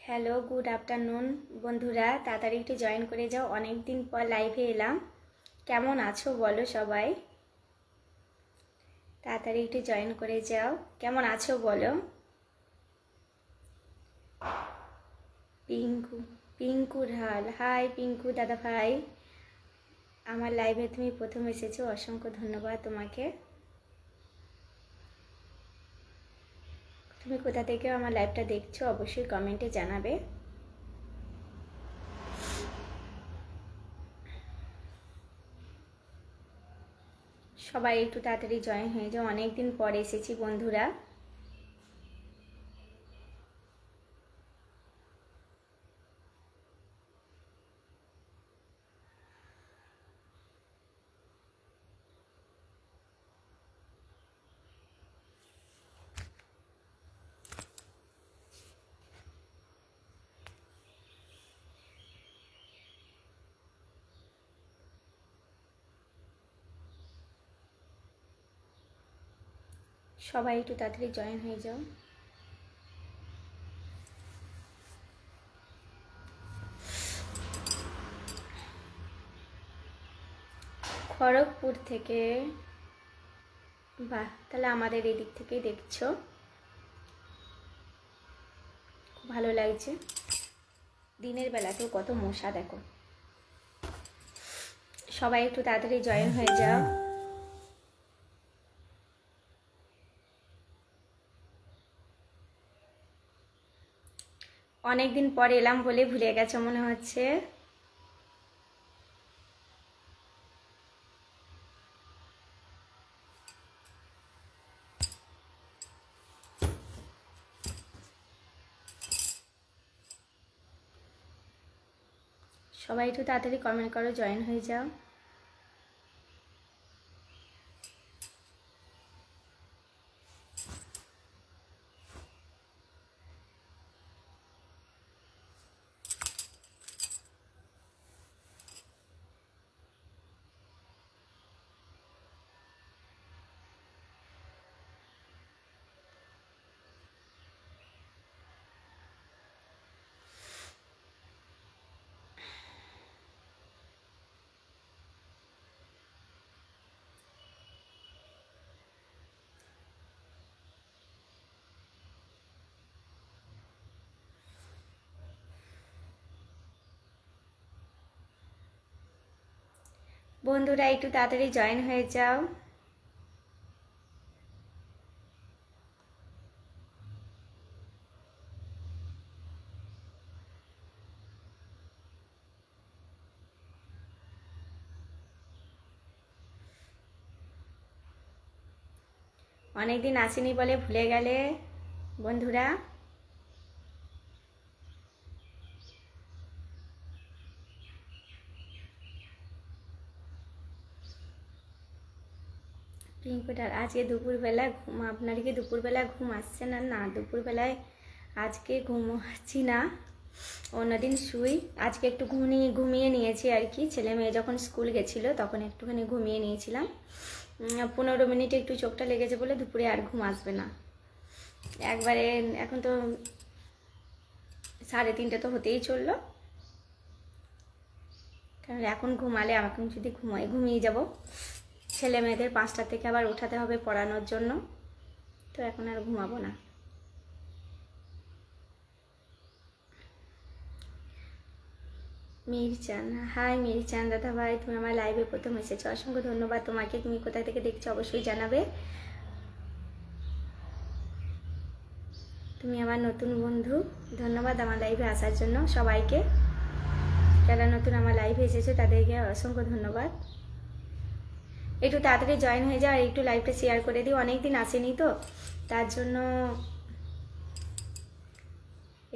Hello, good afternoon বন্ধুরা, তাড়াতাড়ি একটু জয়েন করে যাও। অনেক দিন পর লাইভে এলাম। কেমন আছো বলো সবাই? তাড়াতাড়ি একটু জয়েন করে যাও। কেমন আছো বলো? পিঙ্কু পিঙ্কু ঢাল, হাই পিঙ্কু দাদা ভাই। আমার লাইভে তুমি প্রথম এসেছো, অসংখ্য ধন্যবাদ তোমাকে। তুমি কোথা থেকে আমার লাইভটা দেখছো অবশ্যই কমেন্টে জানাবে। সবাই একটু তাড়াতাড়ি জয়েন হয়ে যাও, অনেকদিন পরে এসেছি বন্ধুরা। সবাই একটু তাড়াতাড়ি জয়েন হয়ে যাও। খড়গপুর থেকে, বাহ, তাহলে আমাদের এদিক থেকেই দেখছো। খুব ভালো লাগছে। দিনের বেলাতেও কত মশা দেখো। সবাই একটু তাড়াতাড়ি জয়েন হয়ে যাও। অনেকদিন পর এলাম বলে ভুলে গেছো মনে হচ্ছে। সবাই একটু তাড়াতাড়ি কমেন্ট করো, জয়েন হয়ে যাও। বন্ধুরা একটু তাড়াতাড়ি জয়েন হয়ে যাও। অনেকদিন আসেনি বলে ভুলে গেলে বন্ধুরা। পিঙ্কুটার আজকে দুপুরবেলা ঘুম, আপনার কি দুপুরবেলা ঘুম আসছে না? না, দুপুরবেলায় আজকে ঘুমাচ্ছি না, অন্যদিন শুই। আজকে একটু ঘুমিয়ে নিয়েছি আর কি। ছেলে মেয়ে যখন স্কুল গেছিলো তখন একটুখানি ঘুমিয়ে নিয়েছিলাম। 15 মিনিট একটু চোখটা লেগেছে বলে দুপুরে আর ঘুম আসবে না একবারে। এখন তো 3:30 তো হতেই চললো, কারণ এখন ঘুমালে এখন যদি ঘুমিয়ে যাব। ছেলে মেয়েদের 5টা থেকে আবার উঠাতে হবে পড়ানোর জন্য, তো এখন আর ঘুমাবো না। মিরচান, হাই মিরচান দাদা ভাই, তুমি আমার লাইভে প্রথম এসেছো, অসংখ্য ধন্যবাদ তোমাকে। তুমি কোথা থেকে দেখছো অবশ্যই জানাবে। তুমি আমার নতুন বন্ধু, ধন্যবাদ আমার লাইভে আসার জন্য। সবাইকে যারা নতুন আমার লাইভে এসেছে তাদেরকে অসংখ্য ধন্যবাদ। একটু তাড়াতাড়ি জয়েন হয়ে যাও আর একটু লাইভটা শেয়ার করে দিও। অনেকদিন আসেনি তো, তার জন্য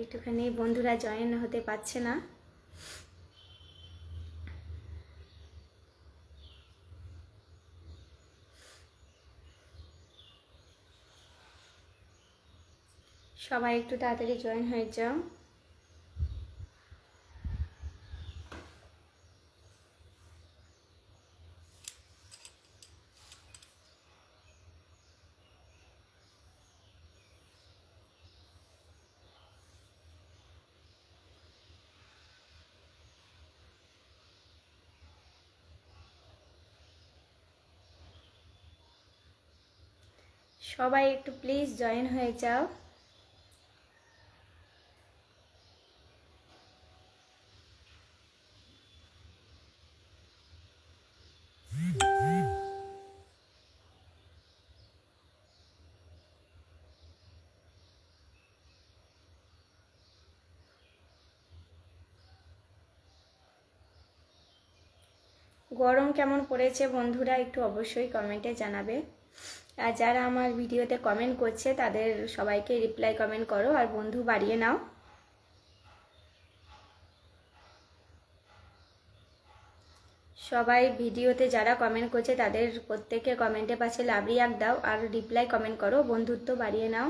একটুখানি বন্ধুরা জয়েন হতে পারছে না। সবাই একটু তাড়াতাড়ি জয়েন হয়ে যাও। সবাই একটু প্লিজ জয়েন হয়ে যাও। গরম কেমন পড়েছে বন্ধুরা একটু অবশ্যই কমেন্টে জানাবে। আর যারা আমার ভিডিওতে কমেন্ট করছে তাদের সবাইকে রিপ্লাই কমেন্ট করো আর বন্ধু বাড়িয়ে নাও। সবাই ভিডিওতে যারা কমেন্ট করছে তাদের প্রত্যেকে কমেন্টের পাশে লাভ রিয়াক্ট দাও আর রিপ্লাই কমেন্ট করো, বন্ধুত্ব বাড়িয়ে নাও।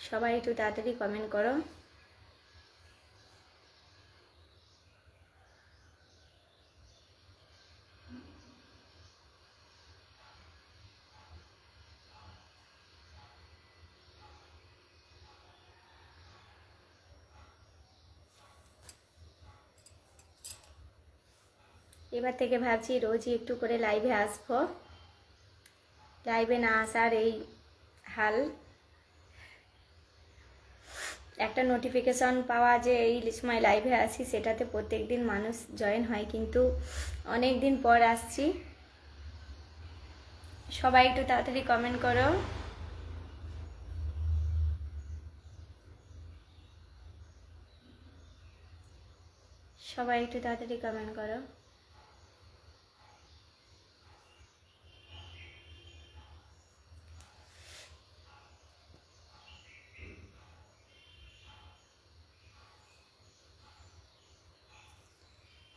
সবাই একটু তাড়াতাড়ি কমেন্ট করো। এবার থেকে ভাবছি রোজই একটু করে লাইভে আসবো। লাইভে না আসার এই হাল, একটা নোটিফিকেশন পাওয়া যে এই সময় লাইভে আসি, সেটাতে প্রত্যেকদিন মানুষ জয়েন হয়, কিন্তু অনেক দিন পর আসছি। সবাই একটু তাড়াতাড়ি কমেন্ট করো। সবাই একটু তাড়াতাড়ি কমেন্ট করো।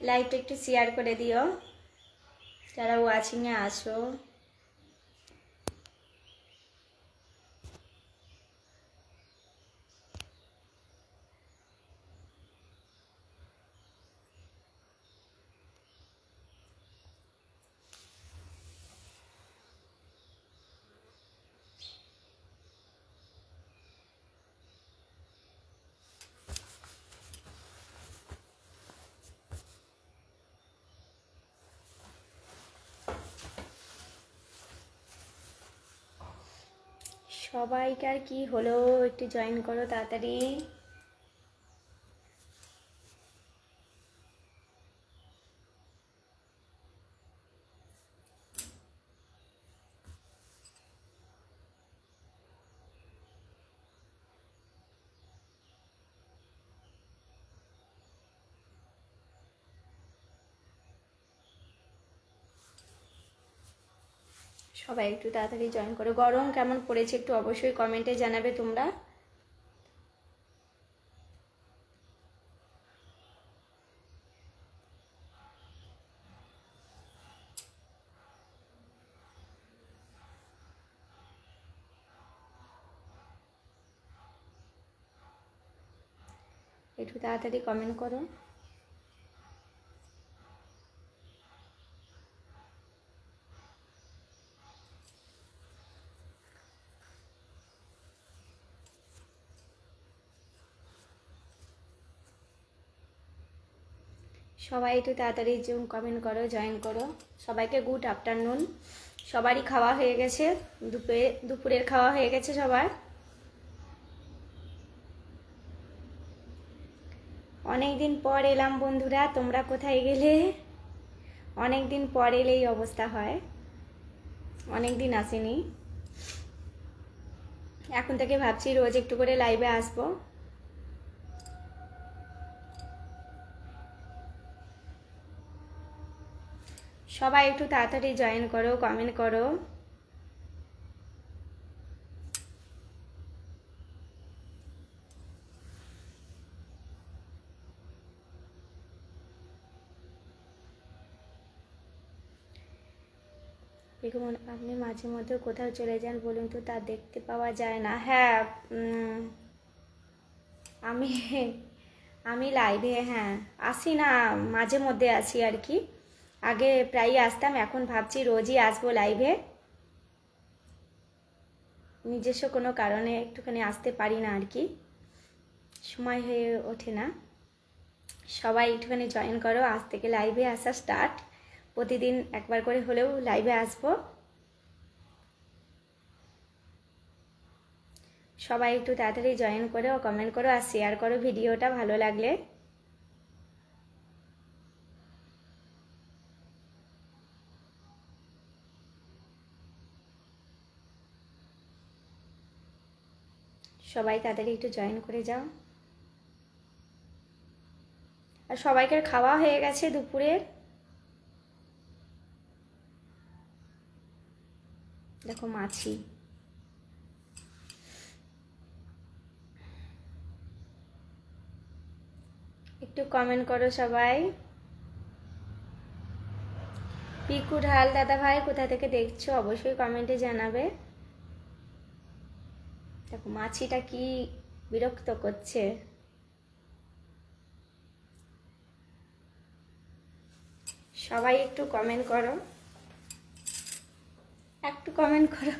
লাইভটা একটু শেয়ার করে দিও যারা ওয়াচিংয়ে আসো। সবাইকার কি হলো একটু জয়েন করো তাড়াতাড়ি। সবাই একটু তাড়াতাড়ি জয়েন করো। গরম কেমন পড়েছে একটু অবশ্যই কমেন্টে জানাবে তোমরা। একটু তাড়াতাড়ি কমেন্ট করো। সবাই একটু তাড়াতাড়ি কমেন্ট করো, জয়েন করো। সবাইকে গুড আফটারনুন। সবারই খাওয়া হয়ে গেছে, দুপুরের খাওয়া হয়ে গেছে সবার। অনেক দিন পর এলাম বন্ধুরা, তোমরা কোথায় গেলে? অনেক দিন পর এলে এই অবস্থা হয়, অনেক দিন আসেনি। এখন থেকে ভাবছি রোজ একটু করে লাইভে আসবো। সবাই একটু তাড়াতাড়ি জয়েন করো, কমেন্ট করো। আপনি মাঝে মধ্যে কোথাও চলে যান বলুন তো, তা দেখতে পাওয়া যায় না। হ্যাঁ, আমি আমি লাইভে হ্যাঁ আসি না, মাঝে মধ্যে আসি আর কি। আগে প্রায়ই আসতাম, এখন ভাবছি রোজই আসবো লাইভে। নিজস্ব কোনো কারণে একটুখানি আসতে পারি না আর কি, সময় হয়ে ওঠে না। সবাই একটুখানি জয়েন করো, আজ থেকে লাইভে আসা স্টার্ট। প্রতিদিন একবার করে হলেও লাইভে আসবো। সবাই একটু তাড়াতাড়ি জয়েন করো, কমেন্ট করো আর শেয়ার করো ভিডিওটা ভালো লাগলে। সবাই তাড়াতাড়ি একটু জয়েন করে যাও। আর সবাইকার খাওয়া হয়ে গেছে দুপুরের। দেখো মাছি। একটু কমেন্ট করো সবাই। পিকু ঢাল দাদা ভাই কোথা থেকে দেখছো অবশ্যই কমেন্টে জানাবে। দেখো মাছিটা কি বিরক্ত করছে। সবাই একটু কমেন্ট করো, একটু কমেন্ট করো।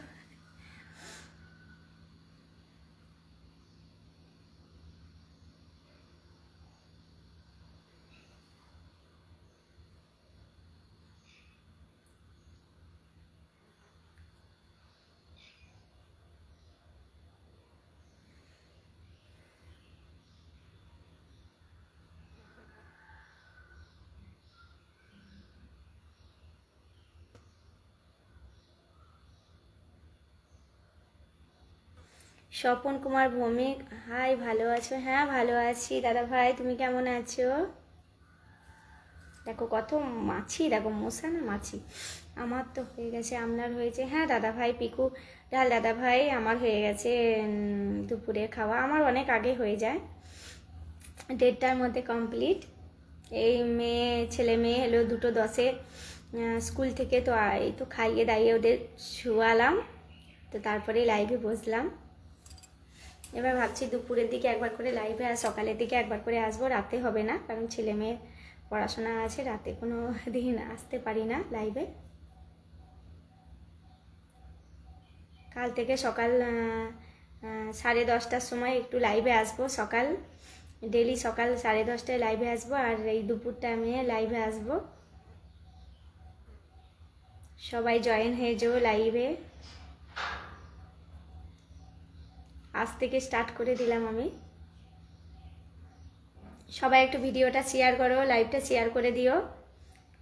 স্বপন কুমার ভৌমিক, হাই ভালো আছো? হ্যাঁ ভালো আছি দাদা ভাই, তুমি কেমন আছো? দেখো কত মাছি, দেখো মশা না মাছি। আমার তো হয়ে গেছে, আপনার হয়েছে? হ্যাঁ দাদা ভাই পিকু ঢাল দাদা ভাই আমার হয়ে গেছে দুপুরে খাওয়া। আমার অনেক আগে হয়ে যায়, 1:30টার মধ্যে কমপ্লিট। এই ছেলে মেয়ে এলো 2:10-এ স্কুল থেকে, তো এই তো খাইয়ে দাইয়ে ওদের শুয়ালাম, তো তারপরে লাইভে বসলাম। এবার ভাবছি দুপুরের দিকে একবার করে লাইভে আর সকালের দিকে একবার করে আসবো। রাতে হবে না, কারণ ছেলে মেয়ের পড়াশোনা আছে, রাতে কোনো দিন আসতে পারি না লাইভে। কাল থেকে সকাল 10:30টার সময় একটু লাইভে আসবো। সকাল ডেলি সকাল 10:30টায় লাইভে আসবো, আর এই দুপুরটা আমি লাইভে আসবো। সবাই জয়েন হয়ে যাও লাইভে। আজ থেকে স্টার্ট করে দিলাম আমি। সবাই একটু ভিডিওটা শেয়ার করো, লাইভটা শেয়ার করে দিও।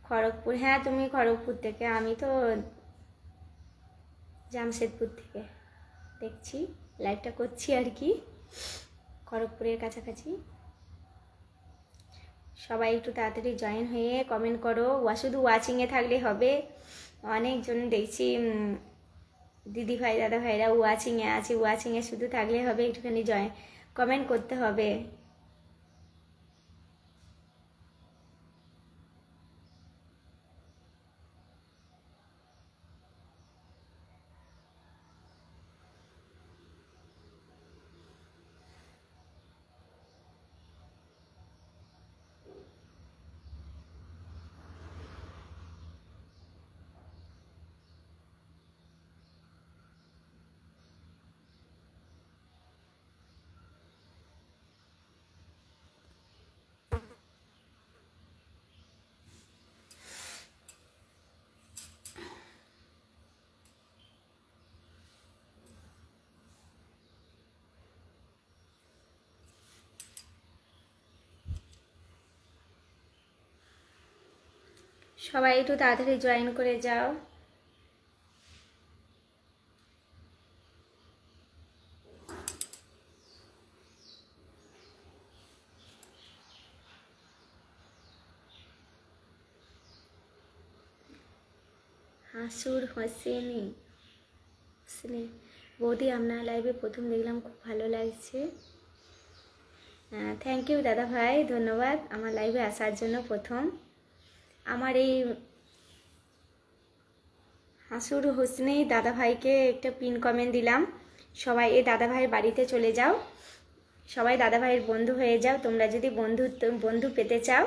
খড়গপুর, হ্যাঁ তুমি খড়গপুর থেকে, আমি তো জামশেদপুর থেকে দেখছি, লাইভটা করছি আর কি, খড়গপুরের কাছাকাছি। সবাই একটু তাড়াতাড়ি জয়েন হয়ে কমেন্ট করো। শুধু ওয়াচিংয়ে থাকলে হবে, অনেকজন দেখছি দিদি ভাই দাদা ভাইরা ওয়াচিংয়ে আছে, ওয়াচিংয়ে শুধু থাকলে হবে, একটুখানি জয়েন কমেন্ট করতে হবে। সবাই একটু তাড়াতাড়ি জয়েন করে যাও। হাসুর হোসেনি বৌদি আপনার লাইভে প্রথম দেখলাম, খুব ভালো লাগছে। থ্যাংক ইউ দাদা ভাই, ধন্যবাদ আমার লাইভে আসার জন্য। প্রথম আমার এই হাসুর হোসেনি দাদা ভাইকে একটা পিন কমেন্ট দিলাম। সবাই এই দাদা ভাইয়ের বাড়িতে চলে যাও, সবাই দাদা ভাইয়ের বন্ধু হয়ে যাও। তোমরা যদি বন্ধু পেতে চাও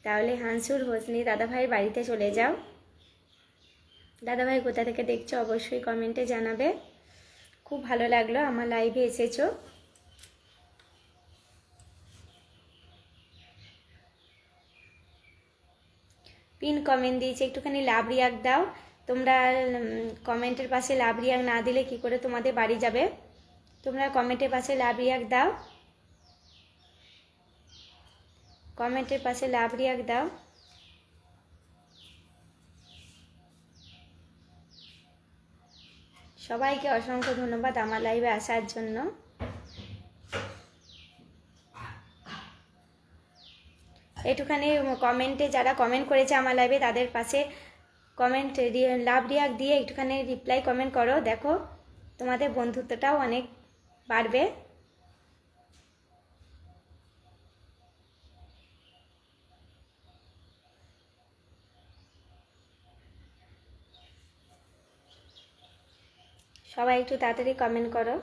তাহলে হাসুর হোসেনি দাদা ভাইয়ের বাড়িতে চলে যাও। দাদা ভাই কোথা থেকে দেখছো অবশ্যই কমেন্টে জানাবে। খুব ভালো লাগলো আমার লাইভে এসেছো। পিন কমেন্ট দিয়েছে, একটুখানি লাভ রিয়াক্ট দাও। তোমরা কমেন্টের পাশে লাভ রিয়াক্ট না দিলে কি করে তোমাদের বাড়ি যাবে? তোমরা কমেন্টের পাশে লাভ রিয়াক্ট দাও, কমেন্টের পাশে লাভ রিয়াক্ট দাও। সবাইকে অসংখ্য ধন্যবাদ আমার লাইভে আসার জন্য। একটুখানি কমেন্টে যারা কমেন্ট করেছে আমার লাইভে তাদের পাশে কমেন্ট লাভ রিয়াক্ট দিয়ে একটুখানি রিপ্লাই কমেন্ট করো, দেখো তোমাদের বন্ধুত্বটাও অনেক বাড়বে। সবাই একটু তাড়াতাড়ি কমেন্ট করো।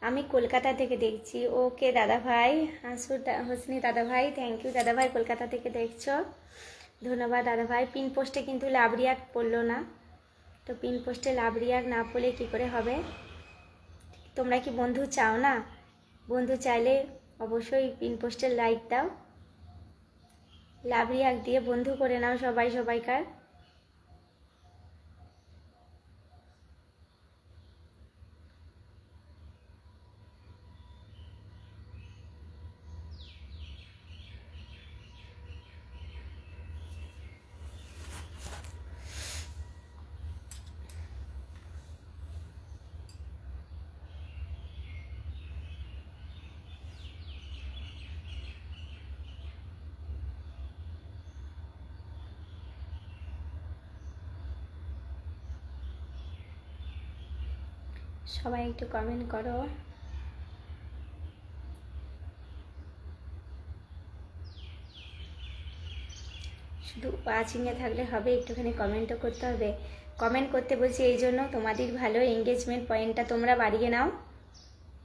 আমি কলকাতা থেকে দেখছি। ওকে দাদা ভাই, হাসুর হোসনি দাদা ভাই, থ্যাংক ইউ দাদা ভাই, কলকাতা থেকে দেখছো, ধন্যবাদ দাদা ভাই। পিন পোস্টে কিন্তু লাভ রিয়াক্ট পড়লো না, তো পিন পোস্টে লাভ রিয়াক্ট না পড়লে কী করে হবে? তোমরা কি বন্ধু চাও না? বন্ধু চাইলে অবশ্যই পিন পোস্টে লাইক দাও, লাভ রিয়াক্ট দিয়ে বন্ধু করে নাও সবাই সবাইকার। সবাই একটু কমেন্ট করো। শুধু ওয়াচিংয়ে থাকলে হবে, একটুখানি কমেন্টও করতে হবে। কমেন্ট করতে বলছি এই জন্য, তোমাদের ভালো এঙ্গেজমেন্ট পয়েন্টটা তোমরা বাড়িয়ে নাও।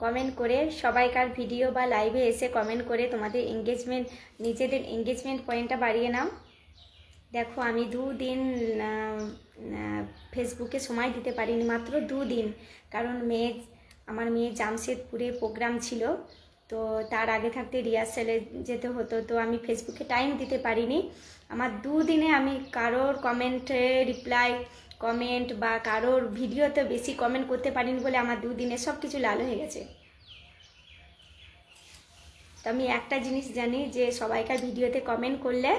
কমেন্ট করে সবাইকার ভিডিও বা লাইভে এসে কমেন্ট করে তোমাদের এঙ্গেজমেন্ট, নিজেদের এঙ্গেজমেন্ট পয়েন্টটা বাড়িয়ে নাও। দেখো আমি 2 দিন ফেসবুকে সময় দিতে পারিনি, মাত্র 2 দিন, কারণ আমার মেয়ে জামশেদপুরে প্রোগ্রাম ছিল, তো তার আগে থাকতে রিহার্সালে যেতে হতো, তো আমি ফেসবুকে টাইম দিতে পারিনি। আমার 2 দিনে আমি কারোর কমেন্টে রিপ্লাই কমেন্ট বা কারোর ভিডিওতে বেশি কমেন্ট করতে পারিনি বলে আমার 2 দিনে সব কিছু লাল হয়ে গেছে। তো আমি একটা জিনিস জানি যে সবাইকার ভিডিওতে কমেন্ট করলে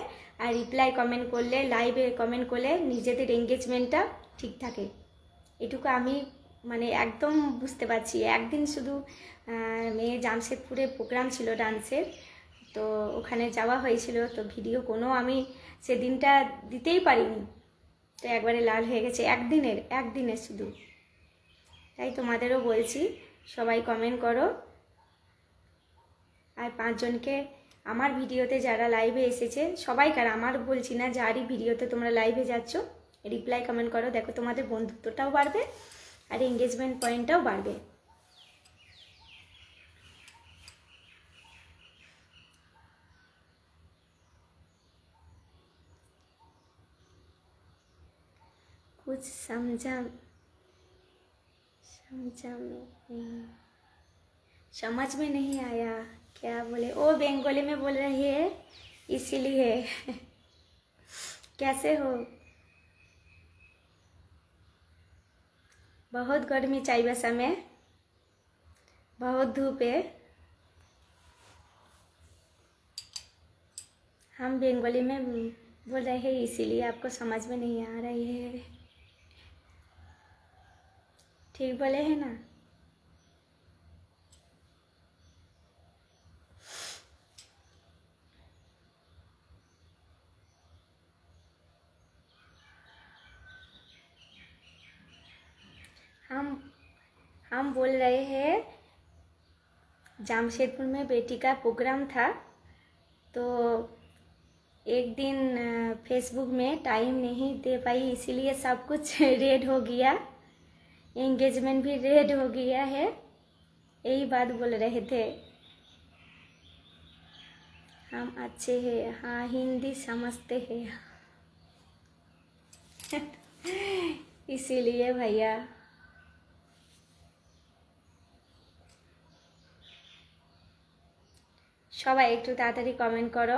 আর রিপ্লাই কমেন্ট করলে, লাইভে কমেন্ট করলে নিজেদের এঙ্গেজমেন্টটা ঠিক থাকে। এটুকু আমি মানে একদম বুঝতে পারছি। একদিন শুধু মেয়ে জামশেদপুরে প্রোগ্রাম ছিল ডান্সের, তো ওখানে যাওয়া হয়েছিল, তো ভিডিও কোনো আমি সেদিনটা দিতেই পারিনি, তো একবারে লাল হয়ে গেছে একদিনের শুধু। তাই তোমাদেরও বলছি সবাই কমেন্ট করো, আর 5 জনকে আমার ভিডিওতে যারা লাইভে এসেছে সবাইকার, আমার বলছি না, যারই ভিডিওতে তোমরা লাইভে যাচ্ছ রিপ্লাই কমেন্ট করো, দেখো তোমাদের বন্ধুত্বটাও বাড়বে আর এঙ্গেজমেন্ট পয়েন্টটাও বাড়বে। कुछ समझ में नहीं आया क्या बोले। ओ बंगाली में बोल रही है इसीलिए। कैसे हो? बहुत गर्मी चाईबासा में, बहुत धूप है। हम बंगाली में बोल रहे हैं इसीलिए आपको समझ में नहीं आ रही है। ठीक बोले हैं ना? हम बोल रहे हैं जामशेदपुर में बेटी का प्रोग्राम था, तो एक दिन फेसबुक में टाइम नहीं दे पाई, इसीलिए सब कुछ रेड हो गया, एंगेजमेंट भी रेड हो गया है, यही बात बोल रहे थे। हम अच्छे हैं, हाँ हिंदी समझते हैं। इसीलिए भैया সবাই একটু তাড়াতাড়ি কমেন্ট করো।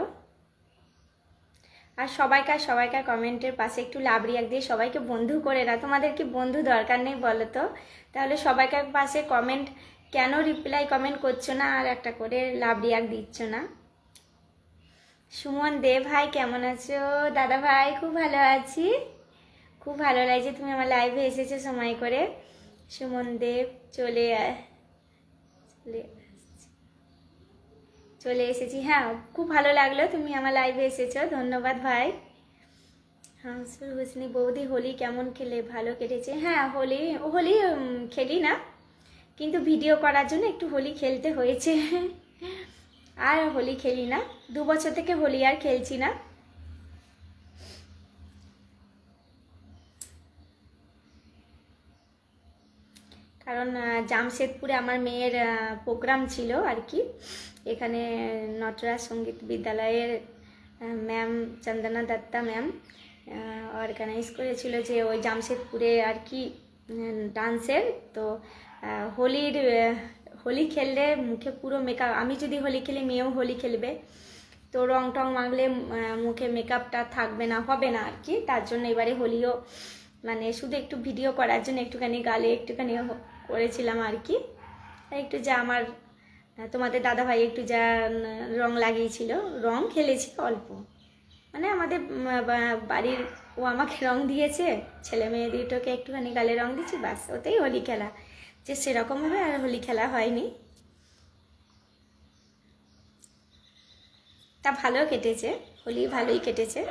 আর সবাইকার কমেন্টের পাশে একটু লাভ রিয়াক্ট দিয়ে সবাইকে বন্ধু করে না। তোমাদের কি বন্ধু দরকার নেই বলো তো? তাহলে সবাইকার পাশে কমেন্ট কেন রিপ্লাই কমেন্ট করছো না আর একটা করে লাভ রিয়াক্ট দিচ্ছ না? সুমন দে ভাই কেমন আছো? দাদা ভাই খুব ভালো আছি, খুব ভালো লাগছে তুমি আমার লাইভে এসেছো সময় করে। সুমন দেব চলে এসেছি। হ্যাঁ খুব ভালো লাগলো তুমি আমার লাইভে এসেছো, ধন্যবাদ ভাই। হাঁসুর হোসনি বৌদি হোলি কেমন খেলে? ভালো কেটেছে। হ্যাঁ হোলি খেলি না, কিন্তু ভিডিও করার জন্য একটু হোলি খেলতে হয়েছে। আর হোলি খেলি না, 2 বছর থেকে হোলি আর খেলছি না। কারণ জামশেদপুরে আমার মেয়ের প্রোগ্রাম ছিল আর কি। এখানে নটরাজ সঙ্গীত বিদ্যালয়ের ম্যাম চন্দনা দত্তা ম্যাম অর্গানাইজ করেছিল যে ওই জামশেদপুরে আর কি ডান্সের। তো হোলি খেললে মুখে পুরো মেকআপ, আমি যদি হোলি খেলি মেয়েও হোলি খেলবে, তো রং টং মাখলে মুখে মেকআপটা থাকবে না, হবে না আর কি। তার জন্য এবারে হোলিও মানে শুধু একটু ভিডিও করার জন্য একটুখানি গালে একটুখানি করেছিলাম আর কি। একটু যা আমার তোমাদের দাদাভাই একটু যা রং লাগিয়েছিল, রং খেলেছি অল্প, মানে আমাদের বাড়ির ও আমাকে রং দিয়েছে, ছেলে মেয়ে দুটোকে একটুখানি গালে রং দিচ্ছি, বাস ওতেই হোলি খেলা। যে সেরকমভাবে আর হোলি খেলা হয়নি, তা ভালো কেটেছে, হোলি ভালোই কেটেছে।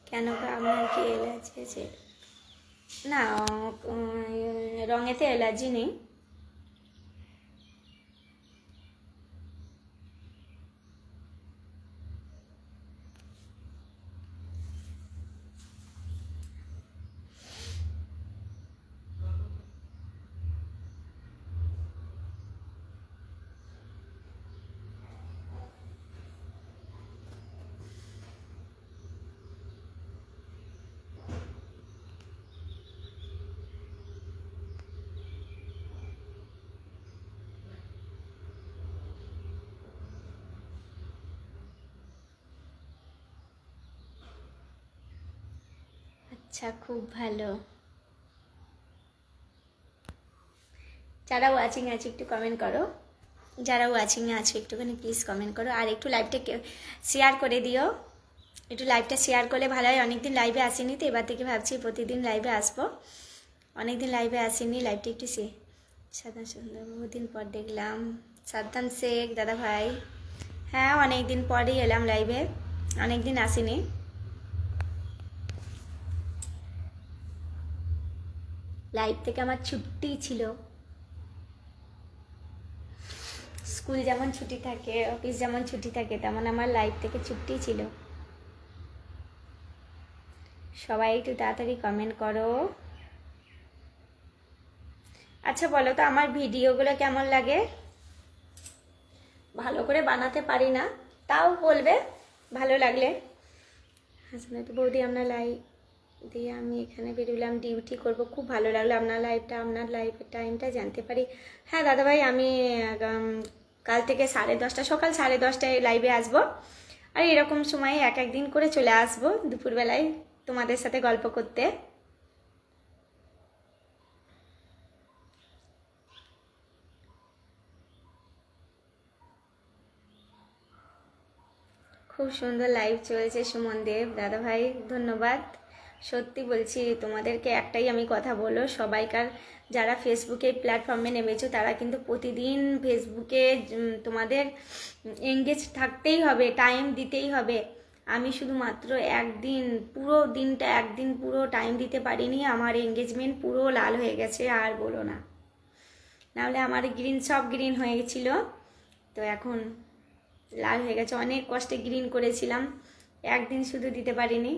কেন আপনার কি অ্যালার্জি আছে? না রঙেতে অ্যালার্জি নেই। আচ্ছা খুব ভালো। যারা ওয়াচিং আছে একটু কমেন্ট করো, যারা ওয়াচিংয়ে আছে একটুখানি প্লিজ কমেন্ট করো, আর একটু লাইভটা শেয়ার করে দিও। একটু লাইভটা শেয়ার করলে ভালো হয়। অনেকদিন লাইভে আসিনি, তো এবার থেকে ভাবছি প্রতিদিন লাইভে আসবো। অনেকদিন লাইভে আসিনি, লাইভটা একটু সাধারণ সুন্দর বহুদিন পর দেখলাম। সাদ্দাম শেখ দাদা ভাই, হ্যাঁ অনেকদিন পরেই এলাম লাইভে, অনেকদিন আসিনি। লাইভ থেকে আমার ছুটি ছিল, স্কুল যেমন ছুটি থাকে, অফিস যেমন ছুটি থাকে, তেমন আমার লাইভ থেকে ছুটি ছিল। সবাই একটু তাড়াতাড়ি কমেন্ট করো। আচ্ছা বলো তো আমার ভিডিওগুলো কেমন লাগে? ভালো করে বানাতে পারি না, তাও বলবে ভালো লাগলে। হাসনাত বৌদি আপনার লাইভ দিয়ে আমি এখানে বেরোলাম, ডিউটি করব, খুব ভালো লাগলো আপনার লাইভটা, আপনার লাইভের টাইমটা জানতে পারি। হ্যাঁ দাদাভাই আমি কাল থেকে 10:30 সকাল 10:30টায় লাইভে আসবো, আর এরকম সময়ে এক একদিন করে চলে আসবো দুপুরবেলায় তোমাদের সাথে গল্প করতে। খুব সুন্দর লাইভ চলেছে সুমন দেব দাদা ভাই, ধন্যবাদ। সত্যি বলছি তোমাদেরকে একটাই আমি কথা বলো, সবাইকার যারা ফেসবুকে প্ল্যাটফর্মে নেমেছো তারা কিন্তু প্রতিদিন ফেসবুকে তোমাদের এঙ্গেজ থাকতেই হবে, টাইম দিতেই হবে। আমি শুধুমাত্র একদিন পুরো দিনটা, একদিন পুরো টাইম দিতে পারিনি, আমার এঙ্গেজমেন্ট পুরো লাল হয়ে গেছে, আর বলো না। নাহলে আমার সব গ্রিন হয়ে গেছিল, তো এখন লাল হয়ে গেছে। অনেক কষ্টে গ্রিন করেছিলাম, একদিন শুধু দিতে পারিনি।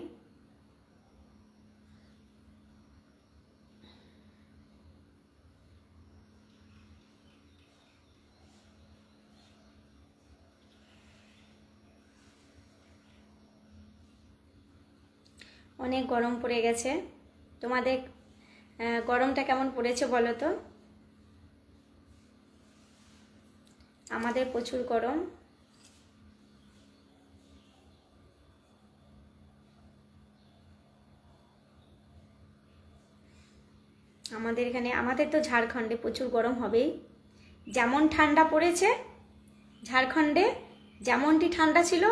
অনেক গরম পড়ে গেছে, তোমাদের গরমটা কেমন পড়েছে বলো তো? আমাদের প্রচুর গরম। আমাদের এখানে, আমাদের তো ঝাড়খণ্ডে প্রচুর গরম হবেই। যেমন ঠান্ডা পড়েছে ঝাড়খণ্ডে, যেমনটি ঠান্ডা ছিল,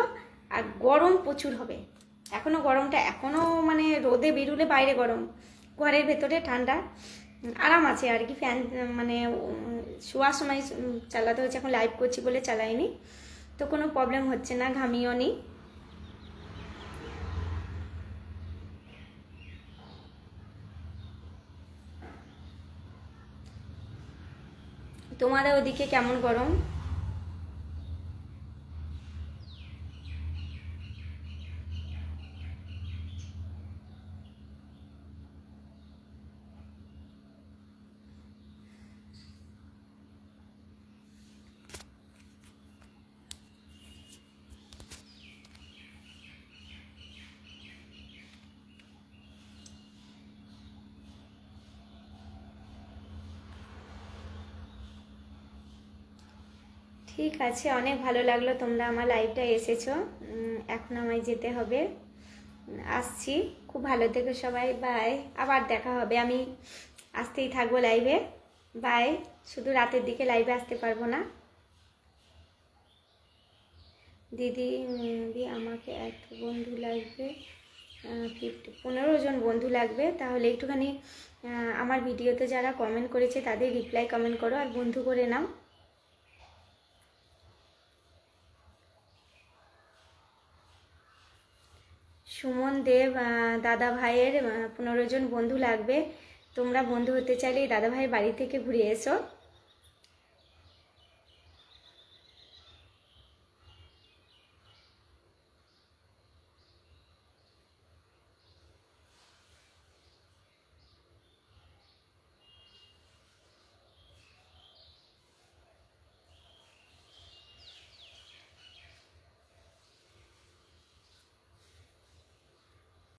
আর গরম প্রচুর হবে। এখনও গরমটা, এখনও মানে রোদে বেরুলে বাইরে গরম, ঘরের ভেতরে ঠান্ডা, আরাম আছে আর কি। ফ্যান মানে শোয়ার সময় চালাতে হচ্ছে, এখন লাইভ করছি বলে চালাইনি, তো কোনো প্রবলেম হচ্ছে না, ঘামিও নি। তোমাদের ওদিকে কেমন গরম? ঠিক আছে, অনেক ভালো লাগলো তোমরা আমার লাইভটা এসেছো। এখন আমায় যেতে হবে, আসছি। খুব ভালো থেকো সবাই, বাই। আবার দেখা হবে, আমি আসতেই থাকবো লাইভে, বাই। শুধু রাতের দিকে লাইভে আসতে পারবো না। দিদি দিদি আমাকে এত বন্ধু লাগবে, 15 জন বন্ধু লাগবে, তাহলে একটুখানি আমার ভিডিওতে যারা কমেন্ট করেছে তাদের রিপ্লাই কমেন্ট করো আর বন্ধু করে নাও। সুমন দেব, দাদা ভাইয়ের 15 জন বন্ধু লাগবে। তোমরা বন্ধু হতে চাইলে দাদা ভাইয়ের বাড়ি থেকে ঘুরে এসো।